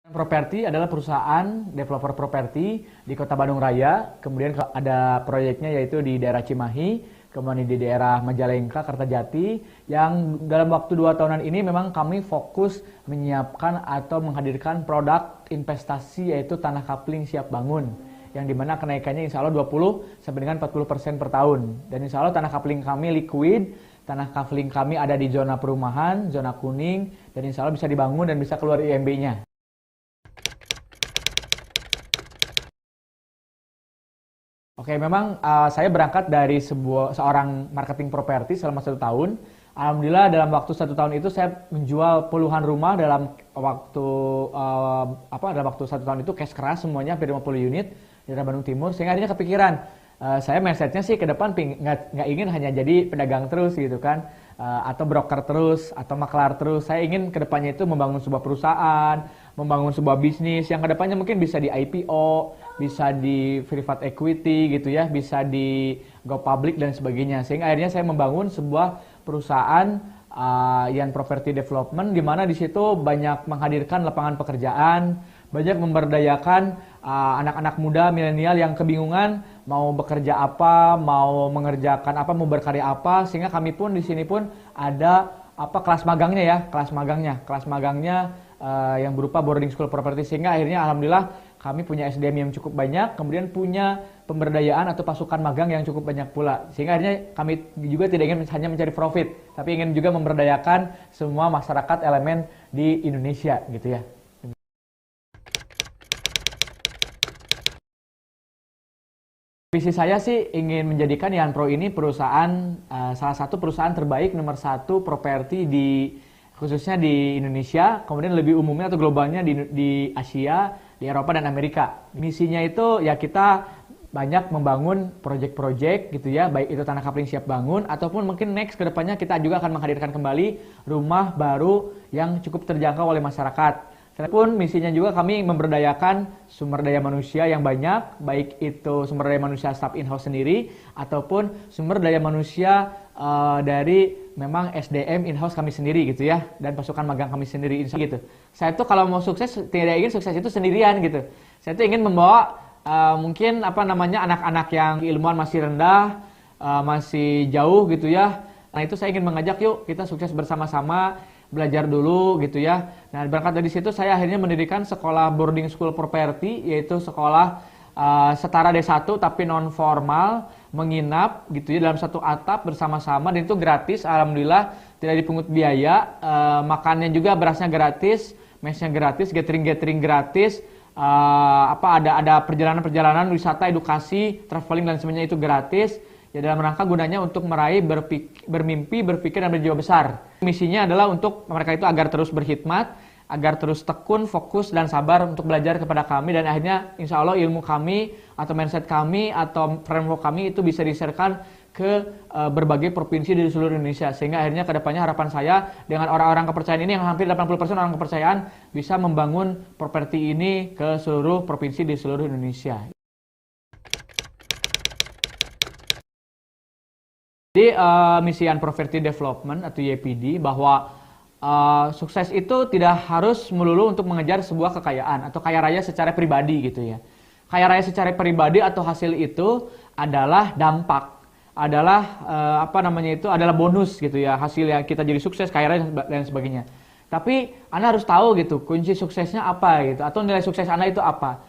Properti adalah perusahaan developer properti di Kota Bandung Raya, kemudian ada proyeknya yaitu di daerah Cimahi, kemudian di daerah Majalengka, Kertajati, yang dalam waktu 2 tahunan ini memang kami fokus menyiapkan atau menghadirkan produk investasi yaitu tanah kapling siap bangun, yang dimana kenaikannya insya Allah 20 sampai dengan 40% per tahun. Dan insya Allah tanah kapling kami liquid, tanah kapling kami ada di zona perumahan, zona kuning, dan insya Allah bisa dibangun dan bisa keluar IMB-nya. Oke, memang saya berangkat dari seorang marketing properti selama 1 tahun. Alhamdulillah dalam waktu 1 tahun itu saya menjual puluhan rumah dalam waktu dalam waktu 1 tahun itu cash keras semuanya hampir 50 unit di daerah Bandung Timur. Sehingga akhirnya kepikiran, saya mindsetnya sih ke depan nggak ingin hanya jadi pedagang terus gitu kan, atau broker terus, atau maklar terus. Saya ingin ke depannya itu membangun sebuah perusahaan, membangun sebuah bisnis yang kedepannya mungkin bisa di IPO, bisa di private equity gitu ya, bisa di go public dan sebagainya. Sehingga akhirnya saya membangun sebuah perusahaan Yan Property Development, di mana di situ banyak menghadirkan lapangan pekerjaan, banyak memberdayakan anak-anak muda milenial yang kebingungan mau bekerja apa, mau mengerjakan apa, mau berkarya apa. Sehingga kami pun di sini pun ada kelas magangnya ya, kelas magangnya yang berupa boarding school property. Sehingga akhirnya alhamdulillah kami punya SDM yang cukup banyak, kemudian punya pemberdayaan atau pasukan magang yang cukup banyak pula. Sehingga akhirnya kami juga tidak ingin hanya mencari profit, tapi ingin juga memberdayakan semua masyarakat elemen di Indonesia gitu ya. Visi saya sih ingin menjadikan Yan Pro ini perusahaan, salah satu perusahaan terbaik nomor 1 properti khususnya di Indonesia, kemudian lebih umumnya atau globalnya di Asia, di Eropa dan Amerika. Misinya itu ya kita banyak membangun proyek-proyek gitu ya, baik itu tanah kapling siap bangun ataupun mungkin next ke depannya kita juga akan menghadirkan kembali rumah baru yang cukup terjangkau oleh masyarakat. Pun misinya juga kami memberdayakan sumber daya manusia yang banyak, baik itu sumber daya manusia staff in-house sendiri ataupun sumber daya manusia dari memang SDM in-house kami sendiri gitu ya, dan pasukan magang kami sendiri gitu. Saya tuh kalau mau sukses tidak ingin sukses itu sendirian gitu. Saya tuh ingin membawa mungkin anak-anak yang ilmuwan masih rendah, masih jauh gitu ya. Nah itu saya ingin mengajak yuk kita sukses bersama-sama, belajar dulu gitu ya. Nah berangkat dari situ saya akhirnya mendirikan sekolah boarding school property, yaitu sekolah setara D1 tapi non formal, menginap gitu ya dalam satu atap bersama-sama, dan itu gratis alhamdulillah, tidak dipungut biaya. Makannya juga, berasnya gratis, mesnya gratis, gathering gratis, ada perjalanan wisata, edukasi, traveling dan semuanya itu gratis. Ya dalam rangka gunanya untuk meraih bermimpi, berpikir dan berjiwa besar. Misinya adalah untuk mereka itu agar terus berkhidmat, agar terus tekun, fokus dan sabar untuk belajar kepada kami, dan akhirnya insya Allah ilmu kami atau mindset kami atau framework kami itu bisa di-sharekan ke berbagai provinsi di seluruh Indonesia. Sehingga akhirnya kedepannya harapan saya dengan orang-orang kepercayaan ini yang hampir 80% orang kepercayaan bisa membangun properti ini ke seluruh provinsi di seluruh Indonesia. Jadi misi Yan Property Development atau YPD bahwa sukses itu tidak harus melulu untuk mengejar sebuah kekayaan atau kaya raya secara pribadi gitu ya. Kaya raya secara pribadi atau hasil itu adalah dampak, adalah adalah bonus gitu ya, hasil yang kita jadi sukses, kaya raya dan sebagainya. Tapi Anda harus tahu gitu kunci suksesnya apa gitu, atau nilai sukses Anda itu apa.